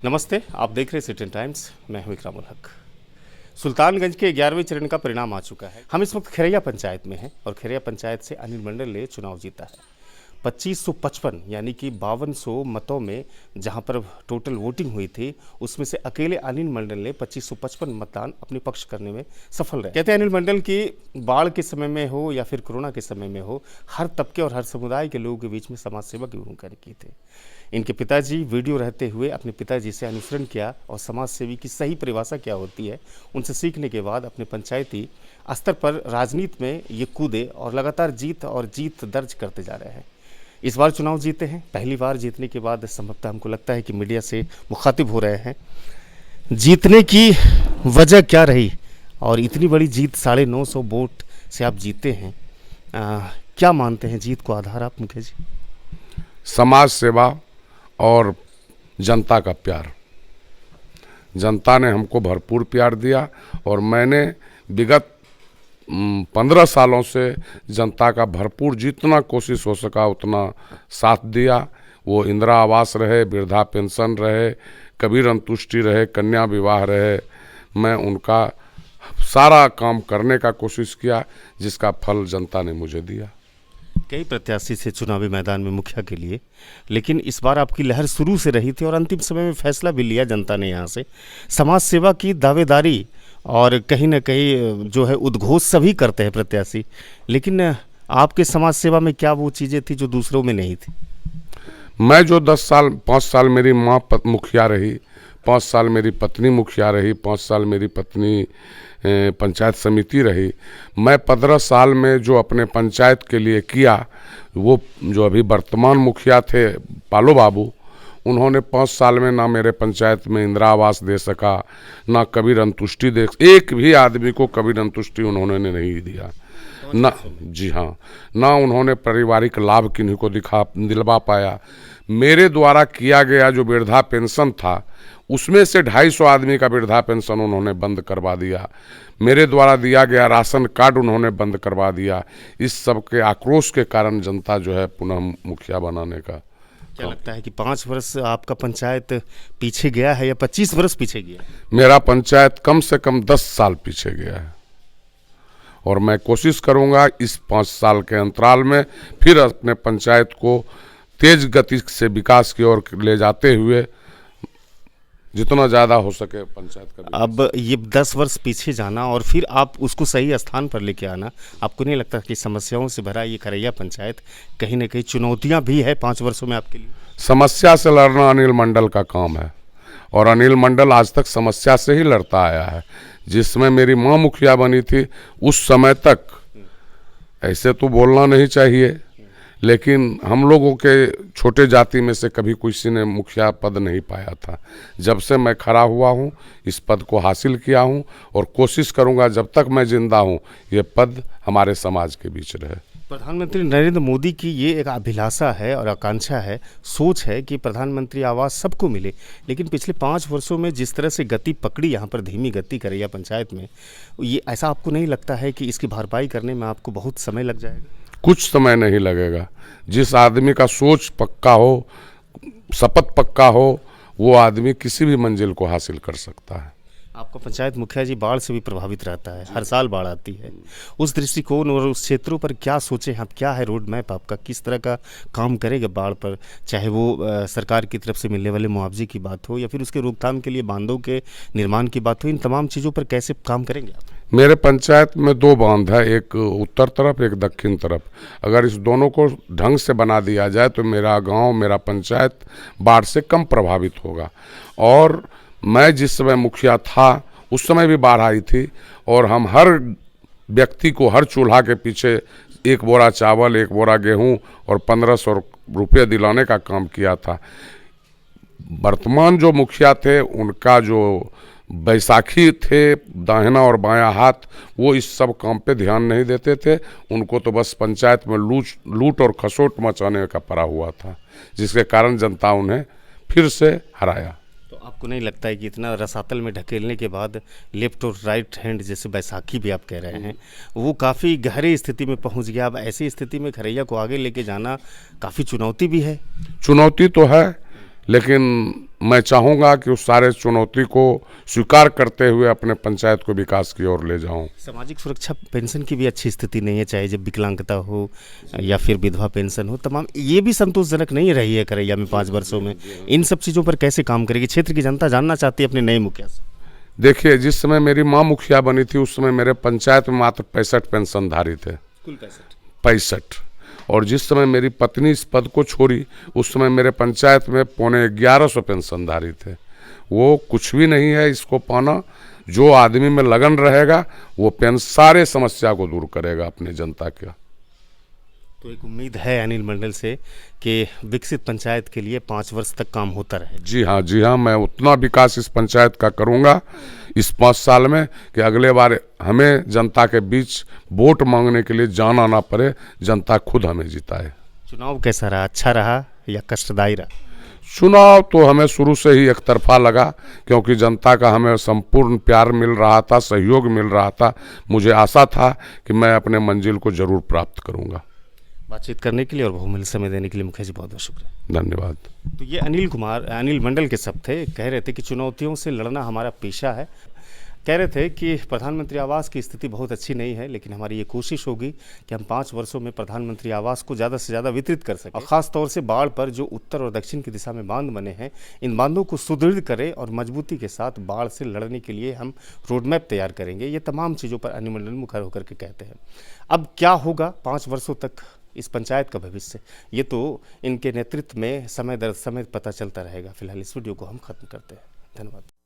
नमस्ते, आप देख रहे हैं सिटी टाइम्स। मैं हूं इकरामुल हक। सुल्तानगंज के 11वें चरण का परिणाम आ चुका है। हम इस वक्त खैरिया पंचायत में हैं और खैरिया पंचायत से अनिल मंडल ने चुनाव जीता है 2555 यानी कि 5200 मतों में। जहां पर टोटल वोटिंग हुई थी उसमें से अकेले अनिल मंडल ने 2555 मतदान अपने पक्ष करने में सफल रहे। कहते हैं अनिल मंडल की बाढ़ के समय में हो या फिर कोरोना के समय में हो, हर तबके और हर समुदाय के लोगों के बीच में समाज सेवा की भूमिका की थी। इनके पिताजी वीडियो रहते हुए अपने पिताजी से अनुसरण किया और समाज सेवी की सही परिभाषा क्या होती है उनसे सीखने के बाद अपने पंचायती स्तर पर राजनीति में ये कूदे और लगातार जीत दर्ज करते जा रहे हैं। इस बार चुनाव जीते हैं। पहली बार जीतने के बाद संभवतः हमको लगता है कि मीडिया से मुखातिब हो रहे हैं। जीतने की वजह क्या रही और इतनी बड़ी जीत 950 वोट से आप जीते हैं, क्या मानते हैं जीत को आधार आप मुखिया जी? समाज सेवा और जनता का प्यार। जनता ने हमको भरपूर प्यार दिया और मैंने विगत 15 सालों से जनता का भरपूर जितना कोशिश हो सका उतना साथ दिया। वो इंदिरा आवास रहे, वृद्धा पेंशन रहे, कबीर अंतुष्टि रहे, कन्या विवाह रहे, मैं उनका सारा काम करने का कोशिश किया जिसका फल जनता ने मुझे दिया। कई प्रत्याशी से चुनावी मैदान में मुखिया के लिए, लेकिन इस बार आपकी लहर शुरू से रही थी और अंतिम समय में फैसला भी लिया जनता ने। यहाँ से समाज सेवा की दावेदारी और कहीं ना कहीं जो है उद्घोष सभी करते हैं प्रत्याशी, लेकिन आपके समाज सेवा में क्या वो चीज़ें थी जो दूसरों में नहीं थी? मैं जो 5 साल मेरी माँ मुखिया रही, 5 साल मेरी पत्नी मुखिया रही, 5 साल मेरी पत्नी पंचायत समिति रही, मैं 15 साल में जो अपने पंचायत के लिए किया, वो जो अभी वर्तमान मुखिया थे पालो बाबू, उन्होंने 5 साल में ना मेरे पंचायत में इंदिरा आवास दे सका, ना कबीर अंतुष्टि दे, एक भी आदमी को कबीर अंतुष्टि उन्होंने नहीं दिया ना। जी हाँ, ना उन्होंने पारिवारिक लाभ किन्हीं को दिलवा पाया। मेरे द्वारा किया गया जो वृद्धा पेंशन था उसमें से 250 आदमी का वृद्धा पेंशन उन्होंने बंद करवा दिया। मेरे द्वारा दिया गया राशन कार्ड उन्होंने बंद करवा दिया। इस सब के आक्रोश के कारण जनता जो है पुनः मुखिया बनाने का। क्या लगता है कि 5 वर्ष आपका पंचायत पीछे गया है या 25 वर्ष पीछे गया है? मेरा पंचायत कम से कम 10 साल पीछे गया है और मैं कोशिश करूंगा इस 5 साल के अंतराल में फिर अपने पंचायत को तेज गति से विकास की ओर ले जाते हुए जितना ज़्यादा हो सके पंचायत का। अब ये 10 वर्ष पीछे जाना और फिर आप उसको सही स्थान पर लेके आना, आपको नहीं लगता कि समस्याओं से भरा ये खैरिया पंचायत कहीं ना कहीं चुनौतियां भी है 5 वर्षों में आपके लिए? समस्या से लड़ना अनिल मंडल का काम है और अनिल मंडल आज तक समस्या से ही लड़ता आया है। जिसमें मेरी माँ मुखिया बनी थी उस समय तक, ऐसे तो बोलना नहीं चाहिए, लेकिन हम लोगों के छोटे जाति में से कभी किसी ने मुखिया पद नहीं पाया था। जब से मैं खड़ा हुआ हूँ इस पद को हासिल किया हूँ और कोशिश करूँगा जब तक मैं जिंदा हूँ ये पद हमारे समाज के बीच रहे। प्रधानमंत्री नरेंद्र मोदी की ये एक अभिलाषा है और आकांक्षा है, सोच है कि प्रधानमंत्री आवास सबको मिले, लेकिन पिछले 5 वर्षों में जिस तरह से गति पकड़ी यहाँ पर, धीमी गति खैरिया पंचायत में, ये ऐसा आपको नहीं लगता है कि इसकी भरपाई करने में आपको बहुत समय लग जाएगा? कुछ समय नहीं लगेगा। जिस आदमी का सोच पक्का हो, शपथ पक्का हो, वो आदमी किसी भी मंजिल को हासिल कर सकता है। आपका पंचायत मुखिया जी बाढ़ से भी प्रभावित रहता है, हर साल बाढ़ आती है। उस दृष्टिकोण और उस क्षेत्रों पर क्या सोचें आप? क्या है रोड मैप आपका? किस तरह का काम करेगा बाढ़ पर? चाहे वो सरकार की तरफ से मिलने वाले मुआवजे की बात हो या फिर उसके रोकथाम के लिए बांधों के निर्माण की बात हो, इन तमाम चीज़ों पर कैसे काम करेंगे आप? मेरे पंचायत में 2 बांध है, एक उत्तर तरफ एक दक्षिण तरफ। अगर इस दोनों को ढंग से बना दिया जाए तो मेरा गांव, मेरा पंचायत बाढ़ से कम प्रभावित होगा। और मैं जिस समय मुखिया था उस समय भी बाढ़ आई थी और हम हर व्यक्ति को हर चूल्हा के पीछे 1 बोरा चावल, 1 बोरा गेहूं और 1500 रुपये दिलाने का काम किया था। वर्तमान जो मुखिया थे उनका जो बैसाखी थे, दाहिना और बायां हाथ, वो इस सब काम पे ध्यान नहीं देते थे। उनको तो बस पंचायत में लूट और खसोट मचाने का पड़ा हुआ था, जिसके कारण जनता उन्हें फिर से हराया। तो आपको नहीं लगता है कि इतना रसातल में ढकेलने के बाद लेफ्ट और राइट हैंड, जैसे बैसाखी भी आप कह रहे हैं, वो काफ़ी गहरी स्थिति में पहुंच गया? अब ऐसी स्थिति में खैरिया को आगे लेके जाना काफ़ी चुनौती भी है। चुनौती तो है, लेकिन मैं चाहूँगा कि उस सारे चुनौती को स्वीकार करते हुए अपने पंचायत को विकास की ओर ले जाऊँ। सामाजिक सुरक्षा पेंशन की भी अच्छी स्थिति नहीं है, चाहे जब विकलांगता हो या फिर विधवा पेंशन हो, तमाम ये भी संतोषजनक नहीं रही है खरैया में 5 वर्षों में। इन सब चीज़ों पर कैसे काम करेगी? क्षेत्र की जनता जानना चाहती है अपने नए मुखिया से। देखिए, जिस समय मेरी माँ मुखिया बनी थी उस समय मेरे पंचायत में मात्र 65 पेंशनधारी थे, कुल 65। और जिस समय मेरी पत्नी इस पद को छोड़ी उस समय मेरे पंचायत में 1150 पेंशनधारी थे। वो कुछ भी नहीं है इसको पाना। जो आदमी में लगन रहेगा वो सारे समस्या को दूर करेगा अपने जनता का। तो एक उम्मीद है अनिल मंडल से कि विकसित पंचायत के लिए 5 वर्ष तक काम होता रहे। जी हाँ, मैं उतना विकास इस पंचायत का करूँगा इस 5 साल में कि अगले बार हमें जनता के बीच वोट मांगने के लिए जाना ना पड़े, जनता खुद हमें जिताए। चुनाव कैसा रहा? अच्छा रहा या कष्टदायी रहा? चुनाव तो हमें शुरू से ही एक तरफा लगा, क्योंकि जनता का हमें संपूर्ण प्यार मिल रहा था, सहयोग मिल रहा था। मुझे आशा था कि मैं अपने मंजिल को जरूर प्राप्त करूँगा। बातचीत करने के लिए और बहुमूल्य समय देने के लिए मुखिया जी बहुत बहुत शुक्रिया। धन्यवाद। तो ये अनिल मंडल के शब्द थे। कह रहे थे कि चुनौतियों से लड़ना हमारा पेशा है। कह रहे थे कि प्रधानमंत्री आवास की स्थिति बहुत अच्छी नहीं है, लेकिन हमारी ये कोशिश होगी कि हम 5 वर्षों में प्रधानमंत्री आवास को ज़्यादा से ज़्यादा वितरित कर सकें। और ख़ास तौर से बाढ़ पर जो उत्तर और दक्षिण की दिशा में बांध बने हैं, इन बांधों को सुदृढ़ करें और मजबूती के साथ बाढ़ से लड़ने के लिए हम रोड मैप तैयार करेंगे। ये तमाम चीज़ों पर अनिल मंडल मुखर होकर के कहते हैं। अब क्या होगा 5 वर्षों तक इस पंचायत का भविष्य, ये तो इनके नेतृत्व में समय दर समय पता चलता रहेगा। फिलहाल इस वीडियो को हम खत्म करते हैं। धन्यवाद।